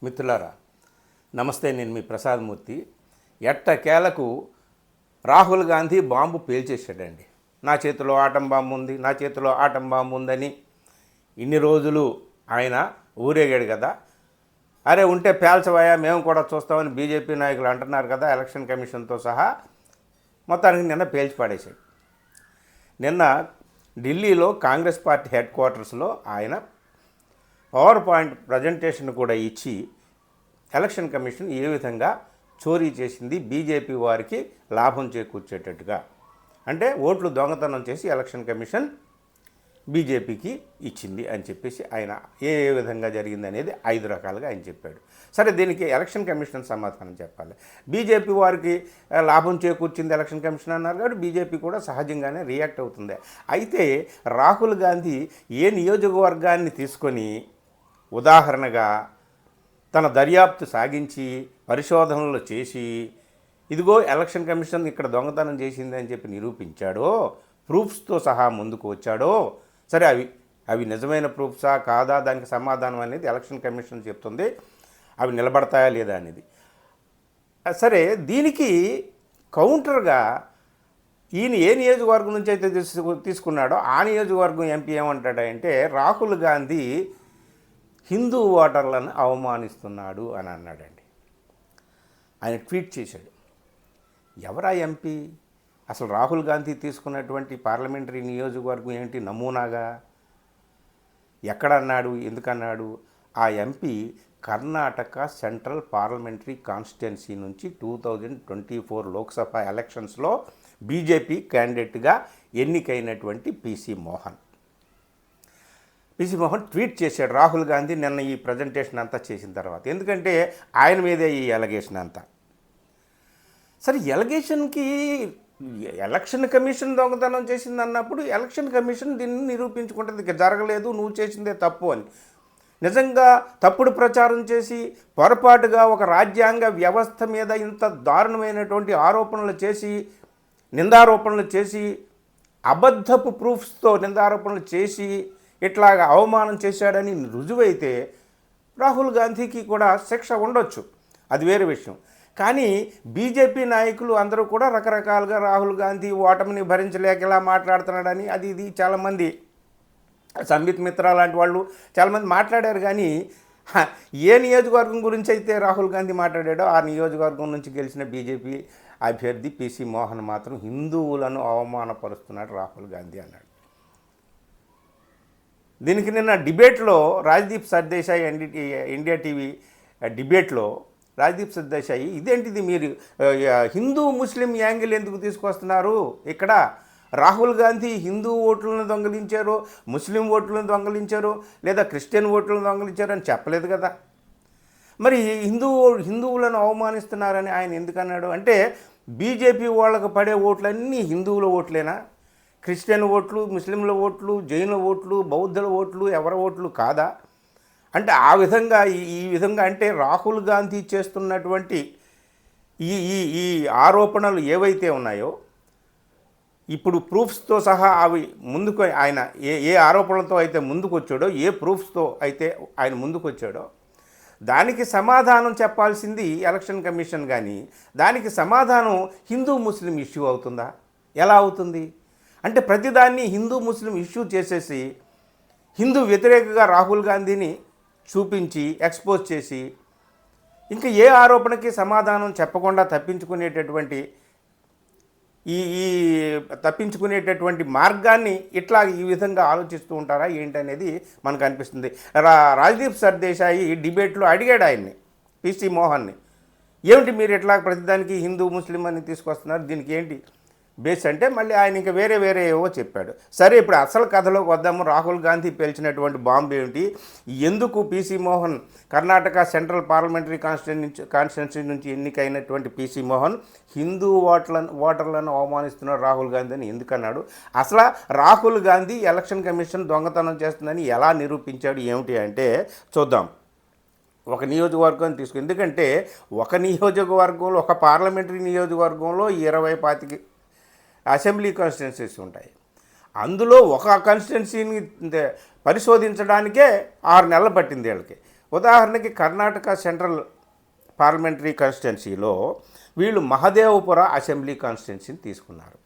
మిత్రులారా నమస్తే, నేను మీ ప్రసాదమూర్తి. ఎట్టకేలకు రాహుల్ గాంధీ బాంబు పేల్చేసాడండి. నా చేతిలో ఆటం బాంబు ఉంది, నా చేతిలో ఆటం బాంబు ఉందని ఇన్ని రోజులు ఆయన ఊరేగాడు కదా. అరే ఉంటే పేల్చవయా, మేము కూడా చూస్తామని బీజేపీ నాయకులు అంటున్నారు కదా, ఎలక్షన్ కమిషన్తో సహా. మొత్తానికి నిన్న పేల్చి పడేశాడు. నిన్న ఢిల్లీలో కాంగ్రెస్ పార్టీ హెడ్ క్వార్టర్స్లో ఆయన పవర్ పాయింట్ ప్రజెంటేషన్ కూడా ఇచ్చి ఎలక్షన్ కమిషన్ ఏ విధంగా చోరీ చేసింది, బీజేపీ వారికి లాభం చేకూర్చేటట్టుగా, అంటే ఓట్లు దొంగతనం చేసి ఎలక్షన్ కమిషన్ బీజేపీకి ఇచ్చింది అని చెప్పేసి ఆయన ఏ విధంగా జరిగింది అనేది 5 రకాలుగా ఆయన చెప్పాడు. సరే, దీనికి ఎలక్షన్ కమిషన్ సమాధానం చెప్పాలి. బీజేపీ వారికి లాభం చేకూర్చింది ఎలక్షన్ కమిషన్ అన్నారు కాబట్టి బీజేపీ కూడా సహజంగానే రియాక్ట్ అవుతుంది. అయితే రాహుల్ గాంధీ ఏ నియోజకవర్గాన్ని తీసుకొని ఉదాహరణగా తన దర్యాప్తు సాగించి పరిశోధనలు చేసి ఇదిగో ఎలక్షన్ కమిషన్ ఇక్కడ దొంగతనం చేసింది అని చెప్పి నిరూపించాడో, ప్రూఫ్స్తో సహా ముందుకు వచ్చాడో, సరే అవి నిజమైన ప్రూఫ్సా కాదా దానికి సమాధానం అనేది ఎలక్షన్ కమిషన్ చెప్తుంది. అవి నిలబడతాయా లేదా అనేది. సరే, దీనికి కౌంటర్గా ఈయన ఏ నియోజకవర్గం నుంచి అయితే తీసుకున్నాడో ఆ నియోజకవర్గం ఎంపీ ఏమంటాడంటే రాహుల్ గాంధీ హిందూ ఓటర్లను అవమానిస్తున్నాడు అని అన్నాడండి. ఆయన ట్వీట్ చేశాడు. ఎవరా ఎంపీ? అసలు రాహుల్ గాంధీ తీసుకున్నటువంటి పార్లమెంటరీ నియోజకవర్గం ఏంటి నమూనాగా? ఎక్కడన్నాడు, ఎందుకన్నాడు? ఆ MP Karnataka central parliamentary constituency నుంచి 2024 లోక్సభ ఎలక్షన్స్లో బీజేపీ క్యాండిడేట్గా ఎన్నికైనటువంటి పీసీ మోహన్ ట్వీట్ చేశాడు రాహుల్ గాంధీ నిన్న ఈ ప్రజెంటేషన్ అంతా చేసిన తర్వాత. ఎందుకంటే ఆయన మీదే ఈ ఎలగేషన్ అంతా. సరే, ఎలగేషన్కి ఎలక్షన్ కమిషన్ దొంగతనం చేసింది అన్నప్పుడు ఎలక్షన్ కమిషన్ దీన్ని నిరూపించుకుంటుంది, ఇక జరగలేదు, నువ్వు చేసిందే తప్పు అని. నిజంగా తప్పుడు ప్రచారం చేసి పొరపాటుగా ఒక రాజ్యాంగ వ్యవస్థ మీద ఇంత దారుణమైనటువంటి ఆరోపణలు చేసి నిందారోపణలు చేసి అబద్ధపు ప్రూఫ్స్తో నిందారోపణలు చేసి ఇట్లాగా అవమానం చేశాడని రుజువైతే రాహుల్ గాంధీకి కూడా శిక్ష ఉండొచ్చు, అది వేరే విషయం. కానీ బీజేపీ నాయకులు అందరూ కూడా రకరకాలుగా రాహుల్ గాంధీ ఓటమిని భరించలేక ఇలా మాట్లాడుతున్నాడని అది ఇది చాలామంది, సంబిత్ మిత్రా లాంటి వాళ్ళు చాలామంది మాట్లాడారు. కానీ ఏ నియోజకవర్గం గురించి అయితే రాహుల్ గాంధీ మాట్లాడాడో ఆ నియోజకవర్గం నుంచి గెలిచిన బీజేపీ అభ్యర్థి పీసీ మోహన్ మాత్రం హిందువులను అవమానపరుస్తున్నాడు రాహుల్ గాంధీ అన్నాడు. దీనికి నిన్న డిబేట్లో రాజ్దీప్ సర్దేశాయి ఇండియా టీవీ డిబేట్లో రాజ్దీప్ సర్దేశాయి ఇదేంటిది, మీరు హిందూ ముస్లిం యాంగిల్ ఎందుకు తీసుకొస్తున్నారు? ఇక్కడ రాహుల్ గాంధీ హిందూ ఓట్లను దొంగలించారో, ముస్లిం ఓట్లను దొంగలించారో, లేదా క్రిస్టియన్ ఓట్లను దొంగలించారో అని చెప్పలేదు కదా. మరి హిందువులను అవమానిస్తున్నారని ఆయన ఎందుకన్నాడు అంటే బీజేపీ వాళ్ళకు పడే ఓట్లన్నీ హిందువుల ఓట్లేనా? క్రిస్టియన్ ఓట్లు, ముస్లింల ఓట్లు, జైనుల ఓట్లు, బౌద్ధుల ఓట్లు, ఎవరి ఓట్లు కాదా? అంటే ఆ విధంగా ఈ విధంగా అంటే రాహుల్ గాంధీ చేస్తున్నటువంటి ఈ ఆరోపణలు ఏవైతే ఉన్నాయో ఇప్పుడు ప్రూఫ్స్తో సహా అవి ముందుకు ఆయన ఏ ఆరోపణలతో అయితే ముందుకు వచ్చాడో, ఏ ప్రూఫ్స్తో అయితే ఆయన ముందుకు వచ్చాడో దానికి సమాధానం చెప్పాల్సింది ఎలక్షన్ కమిషన్. కానీ దానికి సమాధానం హిందూ ముస్లిం ఇష్యూ అవుతుందా? ఎలా అవుతుంది? అంటే ప్రతిదాన్ని హిందూ ముస్లిం ఇష్యూ చేసేసి హిందూ వ్యతిరేకగా రాహుల్ గాంధీని చూపించి ఎక్స్పోజ్ చేసి ఇంకా ఏ ఆరోపణకి సమాధానం చెప్పకుండా తప్పించుకునేటటువంటి మార్గాన్ని ఇట్లా ఈ విధంగా ఆలోచిస్తూ ఉంటారా ఏంటనేది మనకు అనిపిస్తుంది. రాజ్దీప్ సర్దేశాయి డిబేట్లో అడిగాడు ఆయన్ని, పీసీ మోహన్ని, ఏమిటి మీరు ఎట్లా ప్రతిదానికి హిందూ ముస్లిం అని తీసుకొస్తున్నారు, దీనికి ఏంటి బేస్ అంటే మళ్ళీ ఆయన ఇంకా వేరే ఏవో చెప్పాడు. సరే, ఇప్పుడు అసలు కథలోకి వద్దాము. రాహుల్ గాంధీ పేల్చినటువంటి బాంబు ఏమిటి, ఎందుకు PC Mohan Karnataka central parliamentary constituency నుంచి ఎన్నికైనటువంటి పీసీ మోహన్ హిందూ ఓటర్లను అవమానిస్తున్నాడు రాహుల్ గాంధీ అని ఎందుకన్నాడు? అసలు రాహుల్ గాంధీ ఎలక్షన్ కమిషన్ దొంగతనం చేస్తుందని ఎలా నిరూపించాడు ఏమిటి అంటే చూద్దాం. ఒక నియోజకవర్గం తీసుకు, ఎందుకంటే ఒక నియోజకవర్గంలో, ఒక పార్లమెంటరీ నియోజకవర్గంలో 20-25 అసెంబ్లీ కాన్స్టిట్యున్సీస్ ఉంటాయి. అందులో ఒక కాన్స్టిట్యున్సీని పరిశోధించడానికే 6 నెలలు పట్టింది వీళ్ళకి. ఉదాహరణకి కర్ణాటక సెంట్రల్ పార్లమెంటరీ కాన్స్టిట్యున్సీలో వీళ్ళు మహదేవపుర అసెంబ్లీ కాన్స్టిట్యున్సీని తీసుకున్నారు.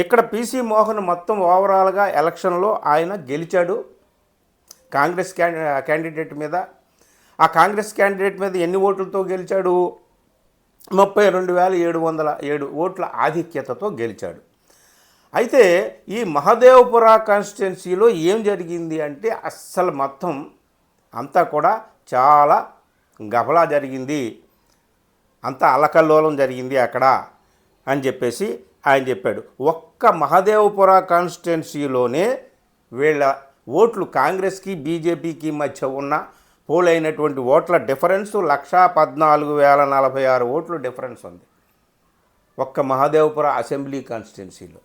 ఇక్కడ పీసీ మోహన్ మొత్తం ఓవరాల్గా ఎలక్షన్లో ఆయన గెలిచాడు కాంగ్రెస్ క్యాండిడేట్ మీద. ఆ కాంగ్రెస్ క్యాండిడేట్ మీద ఎన్ని ఓట్లతో గెలిచాడు? 32,707 ఓట్ల ఆధిక్యతతో గెలిచాడు. అయితే ఈ మహదేవపుర కాన్స్టిట్యున్సీలో ఏం జరిగింది అంటే అస్సలు మొత్తం అంతా కూడా చాలా గఫలా జరిగింది, అంతా అలకల్లోలం జరిగింది అక్కడ అని చెప్పేసి ఆయన చెప్పాడు. ఒక్క మహదేవపుర కాన్స్టిట్యున్సీలోనే వీళ్ళ ఓట్లు కాంగ్రెస్కి బీజేపీకి మధ్య ఉన్న పోలైనటువంటి ఓట్ల డిఫరెన్స్ 114,046 ఓట్లు డిఫరెన్స్ ఉంది ఒక్క మహదేవపుర అసెంబ్లీ కాన్స్టిట్యున్సీలో.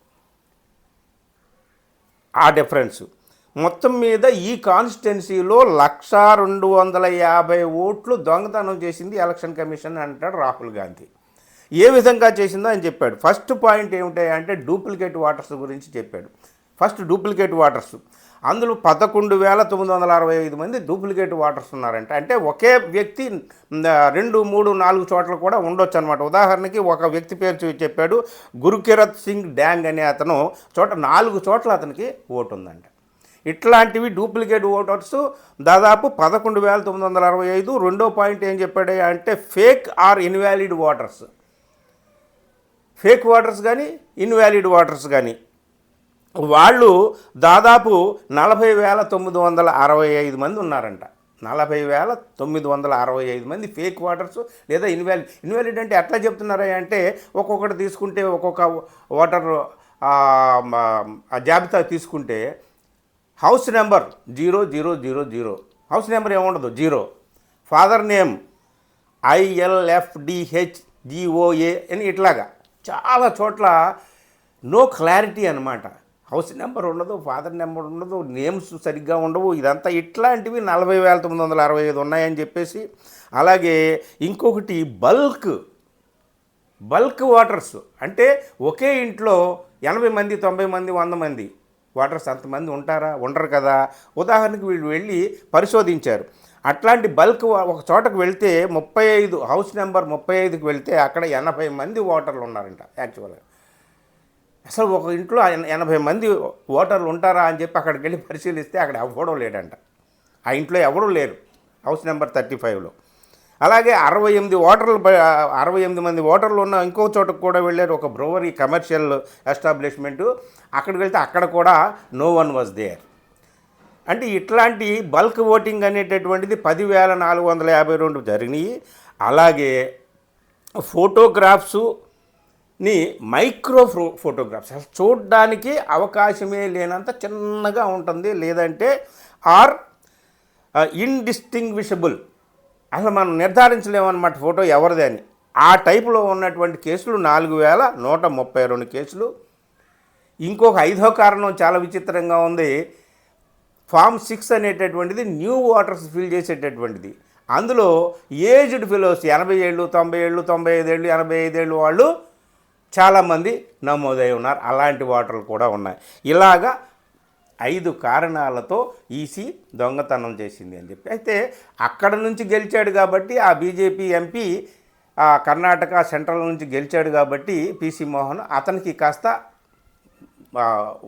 ఆ డిఫరెన్స్ మొత్తం మీద ఈ కాన్స్టిట్యున్సీలో 1,250 ఓట్లు దొంగతనం చేసింది ఎలక్షన్ కమిషన్ అంటాడు రాహుల్ గాంధీ. ఏ విధంగా చేసిందో అని చెప్పాడు. ఫస్ట్ పాయింట్ ఏమిటంటే డూప్లికేట్ ఓటర్స్ గురించి చెప్పాడు. ఫస్ట్ డూప్లికేట్ ఓటర్స్, అందులో 11,965 మంది డూప్లికేట్ ఓటర్స్ ఉన్నారంట. అంటే ఒకే వ్యక్తి 2, 3, 4 చోట్ల కూడా ఉండొచ్చు అనమాట. ఉదాహరణకి ఒక వ్యక్తి పేరు చెప్పాడు, గురుకిరత్ సింగ్ డ్యాంగ్ అనే అతను 4 చోట్ల అతనికి ఓటు ఉందంట. ఇట్లాంటివి డూప్లికేట్ ఓటర్స్ దాదాపు 11,965. రెండో పాయింట్ ఏం చెప్పాడు అంటే fake are invalid voters, fake voters కానీ ఇన్వాలిడ్ ఓటర్స్ కానీ వాళ్ళు దాదాపు 40,965 మంది ఉన్నారంట. 40,965 మంది ఫేక్ ఓటర్స్ లేదా ఇన్వాలిడ్ అంటే ఎట్లా చెప్తున్నారా అంటే ఒక్కొక్కటి తీసుకుంటే ఒక్కొక్క ఓటర్ జాబితా తీసుకుంటే హౌస్ నెంబర్ 0000, హౌస్ నెంబర్ ఏముండదు 0, ఫాదర్ నేమ్ ILFDHGOA అని ఇట్లాగా చాలా చోట్ల నో క్లారిటీ అనమాట. హౌస్ నెంబర్ ఉండదు, ఫాదర్ నెంబర్ ఉండదు, నేమ్స్ సరిగ్గా ఉండవు. ఇదంతా ఇట్లాంటివి 40,965 ఉన్నాయని చెప్పేసి. అలాగే ఇంకొకటి బల్క్ ఓటర్స్ అంటే ఒకే ఇంట్లో 80 మంది 90 మంది 100 మంది ఓటర్స్ అంతమంది ఉంటారా? ఉండరు కదా. ఉదాహరణకి వీళ్ళు వెళ్ళి పరిశోధించారు. అట్లాంటి బల్క్ ఒక చోటకు వెళ్తే 35 హౌస్ నెంబర్ 35కి వెళ్తే అక్కడ 80 మంది ఓటర్లు ఉన్నారంట. యాక్చువల్గా అసలు ఒక ఇంట్లో 80 మంది ఓటర్లు ఉంటారా అని చెప్పి అక్కడికి వెళ్ళి పరిశీలిస్తే అక్కడ ఎవడో లేడంట. ఆ ఇంట్లో ఎవడూ లేరు హౌస్ నెంబర్ 35లో. అలాగే 68 మంది ఓటర్లు ఉన్న ఇంకో చోటకు కూడా వెళ్ళారు, ఒక బ్రోవరీ కమర్షియల్ ఎస్టాబ్లిష్మెంటు. అక్కడికి వెళ్తే అక్కడ కూడా నో వన్ వాజ్ దేర్. అంటే ఇట్లాంటి బల్క్ ఓటింగ్ అనేటటువంటిది 10,452 జరిగినాయి. అలాగే ఫోటోగ్రాఫ్స్ని మైక్రో ఫోటోగ్రాఫ్స్ అసలు చూడడానికి అవకాశమే లేనంత చిన్నగా ఉంటుంది, లేదంటే ఆర్ ఇండిస్టింగ్విషబుల్, అసలు మనం నిర్ధారించలేమన్నమాట ఫోటో ఎవరిది అని. ఆ టైపులో ఉన్నటువంటి కేసులు 4,132 కేసులు. ఇంకొక 5వ కారణం చాలా విచిత్రంగా ఉంది. ఫామ్ 6 అనేటటువంటిది న్యూ ఓటర్స్ ఫిల్ చేసేటటువంటిది. అందులో ఏజ్డ్ ఫెలోస్ 80 ఏళ్ళు 90 ఏళ్ళు 95 ఏళ్ళు 85 ఏళ్ళు వాళ్ళు చాలామంది నమోదై ఉన్నారు. అలాంటి ఓటర్లు కూడా ఉన్నాయి. ఇలాగా 5 కారణాలతో ఈసీ దొంగతనం చేసింది అని చెప్పి. అయితే అక్కడ నుంచి గెలిచాడు కాబట్టి ఆ బీజేపీ ఎంపీ కర్ణాటక సెంట్రల్ నుంచి గెలిచాడు కాబట్టి పీసీ మోహన్ అతనికి కాస్త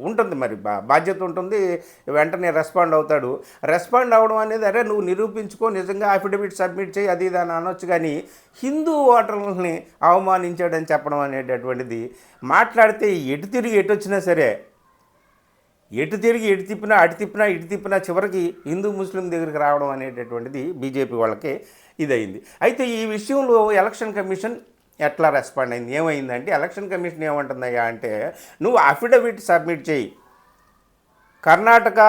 ఉంటుంది, మరి బాధ్యత ఉంటుంది, వెంటనే రెస్పాండ్ అవుతాడు. రెస్పాండ్ అవ్వడం అనేది అరే నువ్వు నిరూపించుకో, నిజంగా అఫిడవిట్ సబ్మిట్ చేయి, అది ఇది అని అనొచ్చు. కానీ హిందూ ఓటర్లని అవమానించాడని చెప్పడం అనేటటువంటిది మాట్లాడితే ఎటు తిరిగి ఎటు వచ్చినా సరే, ఎటు తిరిగి ఎటు తిప్పినా అటు తిప్పినా ఇటు తిప్పినా చివరికి హిందూ ముస్లిం దగ్గరికి రావడం అనేటటువంటిది బీజేపీ వాళ్ళకి ఇదయింది. అయితే ఈ విషయంలో ఎలక్షన్ కమిషన్ ఎట్లా రెస్పాండ్ అయింది? ఏమైందంటే ఎలక్షన్ కమిషన్ ఏమంటుందయ్యా అంటే నువ్వు అఫిడవిట్ సబ్మిట్ చేయి. కర్ణాటక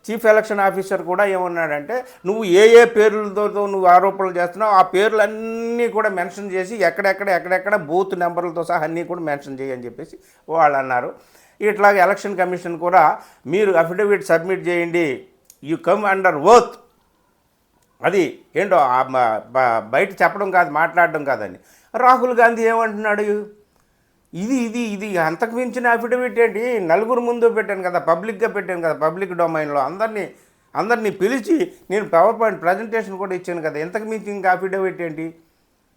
చీఫ్ ఎలక్షన్ ఆఫీసర్ కూడా ఏమన్నాడంటే నువ్వు ఏ పేర్లతో నువ్వు ఆరోపణలు చేస్తున్నావు ఆ పేర్లన్నీ కూడా మెన్షన్ చేసి ఎక్కడెక్కడ బూత్ నెంబర్లతో సహా అన్నీ కూడా మెన్షన్ చేయని చెప్పేసి వాళ్ళు అన్నారు. ఇట్లాగే ఎలక్షన్ కమిషన్ కూడా మీరు అఫిడవిట్ సబ్మిట్ చేయండి, యూ కమ్ అండర్ ఓత్, అది ఏంటో బయట చెప్పడం కాదు మాట్లాడడం కాదని. రాహుల్ గాంధీ ఏమంటున్నాడు, ఇది అంతకు మించిన అఫిడవిట్ ఏంటి, నలుగురు ముందు పెట్టాను కదా, పబ్లిక్గా పెట్టాను కదా, పబ్లిక్ డొమైన్లో అందరినీ అందరినీ పిలిచి నేను పవర్ పాయింట్ ప్రజెంటేషన్ కూడా ఇచ్చాను కదా, ఇంతకు మించి ఇంకా అఫిడవిట్ ఏంటి?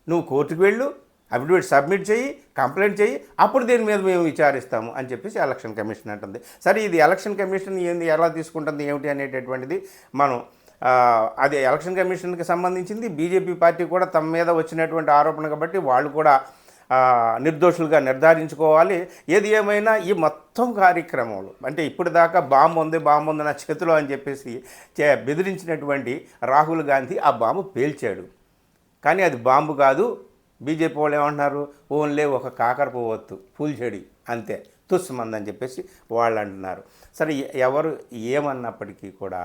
నువ్వు కోర్టుకు వెళ్ళు, అఫిడవిట్ సబ్మిట్ చేయి, కంప్లైంట్ చేయి, అప్పుడు దీని మీద మేము విచారిస్తాము అని చెప్పేసి ఎలక్షన్ కమిషన్ అంటుంది. సరే, ఇది ఎలక్షన్ కమిషన్ ఏంది, ఎలా తీసుకుంటుంది, ఏమిటి అనేటటువంటిది మనం అది ఎలక్షన్ కమిషన్కి సంబంధించింది. బీజేపీ పార్టీ కూడా తమ మీద వచ్చినటువంటి ఆరోపణ కాబట్టి వాళ్ళు కూడా నిర్దోషులుగా నిర్ధారించుకోవాలి. ఏది ఏమైనా ఈ మొత్తం కార్యక్రమంలో అంటే ఇప్పటిదాకా బాంబు ఉంది నా చేతిలో అని చెప్పేసి బెదిరించినటువంటి రాహుల్ గాంధీ ఆ బాంబు పేల్చాడు. కానీ అది బాంబు కాదు. బీజేపీ వాళ్ళు ఏమంటున్నారు, ఓన్లీ ఒక కాకర పువ్వొత్తు, పూల్చెడి అంతే, తుస్సుమందని చెప్పేసి వాళ్ళు అంటున్నారు. సరే, ఎవరు ఏమన్నప్పటికీ కూడా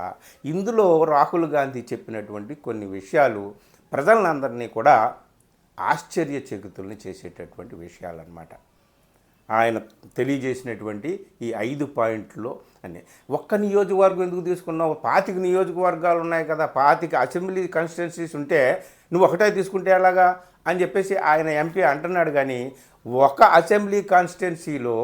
ఇందులో రాహుల్ గాంధీ చెప్పినటువంటి కొన్ని విషయాలు ప్రజలందరినీ కూడా ఆశ్చర్యచకితుల్ని చేసేటటువంటి విషయాలన్నమాట. ఆయన తెలియజేసినటువంటి ఈ 5 పాయింట్లో అని ఒక్క నియోజకవర్గం ఎందుకు తీసుకున్నావు? 25 నియోజకవర్గాలు ఉన్నాయి కదా, 25 అసెంబ్లీ కాన్స్టిట్యున్సీస్ ఉంటే నువ్వు ఒకటే తీసుకుంటే ఎలాగా అని చెప్పేసి ఆయన ఎంపీ అంటున్నాడు. కానీ ఒక అసెంబ్లీ కాన్స్టిట్యున్సీలో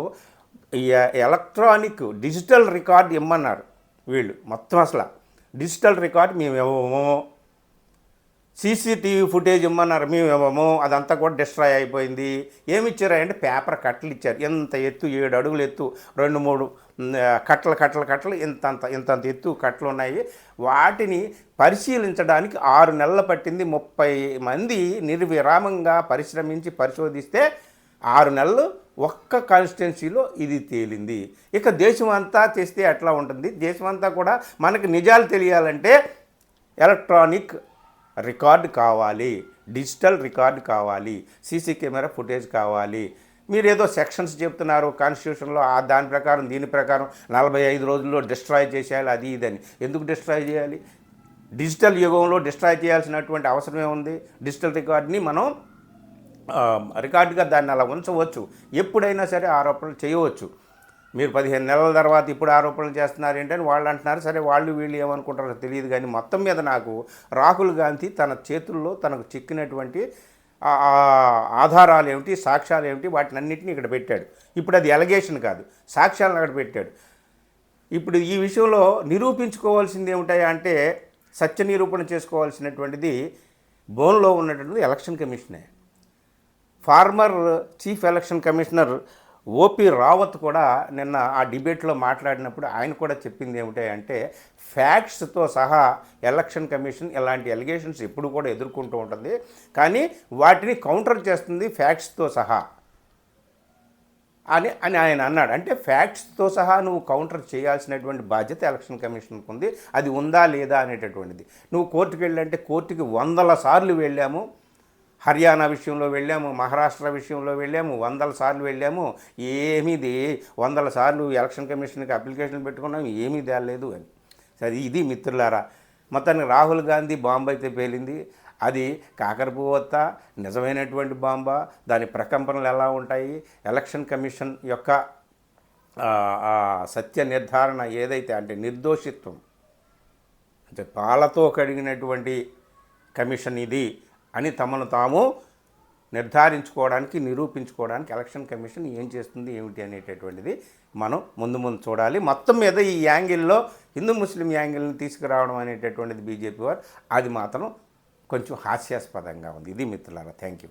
ఎలక్ట్రానిక్ డిజిటల్ రికార్డ్ ఇమ్మన్నారు వీళ్ళు. మొత్తం అసలు డిజిటల్ రికార్డ్ మేము ఇవ్వము, సీసీటీవీ ఫుటేజ్ ఇమ్మన్నారు, మేము ఇవ్వము, అదంతా కూడా డిస్ట్రాయ్ అయిపోయింది. ఏమి ఇచ్చారంటే పేపర్ కట్టలు ఇచ్చారు. ఎంత ఎత్తు, 7 అడుగులు ఎత్తు, 2-3 కట్టలు ఇంతంత ఎత్తు కట్టలు ఉన్నాయి. వాటిని పరిశీలించడానికి 6 నెలలు పట్టింది. 30 మంది నిర్విరామంగా పరిశ్రమించి పరిశోధిస్తే 6 నెలలు ఒక్క కాన్స్టిట్యున్సీలో ఇది తేలింది. ఇక దేశం అంతా చేస్తే ఎట్లా ఉంటుంది? దేశం అంతా కూడా మనకు నిజాలు తెలియాలంటే ఎలక్ట్రానిక్ రికార్డు కావాలి, డిజిటల్ రికార్డు కావాలి, సీసీ కెమెరా ఫుటేజ్ కావాలి. మీరు ఏదో సెక్షన్స్ చెప్తున్నారు కాన్స్టిట్యూషన్లో, దాని ప్రకారం దీని ప్రకారం 45 రోజుల్లో డిస్ట్రాయ్ చేసేయాలి, అది ఇదని. ఎందుకు డిస్ట్రాయ్ చేయాలి? డిజిటల్ యుగంలో డిస్ట్రాయ్ చేయాల్సినటువంటి అవసరం ఏముంది? డిజిటల్ రికార్డుని మనం రికార్డుగా దాన్ని అలా ఉంచవచ్చు, ఎప్పుడైనా సరే ఆరోపణలు చేయవచ్చు. మీరు 15 నెలల తర్వాత ఇప్పుడు ఆరోపణలు చేస్తున్నారు ఏంటని వాళ్ళు అంటున్నారు. సరే, వాళ్ళు వీళ్ళు ఏమనుకుంటారో తెలియదు. కానీ మొత్తం మీద నాకు రాహుల్ గాంధీ తన చేతుల్లో తనకు చిక్కినటువంటి ఆధారాలు ఏమిటి, సాక్ష్యాలు ఏమిటి, వాటిని అన్నింటినీ ఇక్కడ పెట్టాడు. ఇప్పుడు అది ఎలిగేషన్ కాదు, సాక్ష్యాలను అక్కడ పెట్టాడు. ఇప్పుడు ఈ విషయంలో నిరూపించుకోవాల్సింది ఏమిటాయా అంటే, సత్య నిరూపణ చేసుకోవాల్సినటువంటిది బోన్లో ఉన్నటువంటిది ఎలక్షన్ కమిషనే. Former chief election commissioner OP Rawat కూడా నిన్న ఆ డిబేట్లో మాట్లాడినప్పుడు ఆయన కూడా చెప్పింది ఏమిటంటే, ఫ్యాక్ట్స్తో సహా ఎలక్షన్ కమిషన్ ఇలాంటి ఎలిగేషన్స్ ఎప్పుడు కూడా ఎదుర్కొంటూ ఉంటుంది, కానీ వాటిని కౌంటర్ చేస్తుంది ఫ్యాక్ట్స్తో సహా అని ఆయన అన్నాడు. అంటే ఫ్యాక్ట్స్తో సహా నువ్వు కౌంటర్ చేయాల్సినటువంటి బాధ్యత ఎలక్షన్ కమిషన్కి ఉంది. అది ఉందా లేదా అనేటటువంటిది. నువ్వు కోర్టుకు వెళ్ళంటే కోర్టుకి 100 సార్లు వెళ్ళాము, హర్యానా విషయంలో వెళ్ళాము, మహారాష్ట్ర విషయంలో వెళ్ళాము, 100 సార్లు వెళ్ళాము, ఏమీది 100 సార్లు ఎలక్షన్ కమిషన్కి అప్లికేషన్ పెట్టుకున్నాము, ఏమీ తేలేదు అని. సరే, ఇది మిత్రులారా, మొత్తానికి రాహుల్ గాంధీ బాంబు అయితే పేలింది. అది కాకరపువ్వొత్తా, నిజమైనటువంటి బాంబా, దాని ప్రకంపనలు ఎలా ఉంటాయి, ఎలక్షన్ కమిషన్ యొక్క సత్య నిర్ధారణ ఏదైతే అంటే నిర్దోషిత్వం, అంటే పాలతో కడిగినటువంటి కమిషన్ ఇది అని తమను తాము నిర్ధారించుకోవడానికి, నిరూపించుకోవడానికి ఎలక్షన్ కమిషన్ ఏం చేస్తుంది ఏమిటి అనేటటువంటిది మనం ముందు చూడాలి. మొత్తం మీద ఈ యాంగిల్లో హిందూ ముస్లిం యాంగిల్ని తీసుకురావడం అనేటటువంటిది బీజేపీ వారు, అది మాత్రం కొంచెం హాస్యాస్పదంగా ఉంది. ఇది మిత్రులారా, థ్యాంక్ యూ.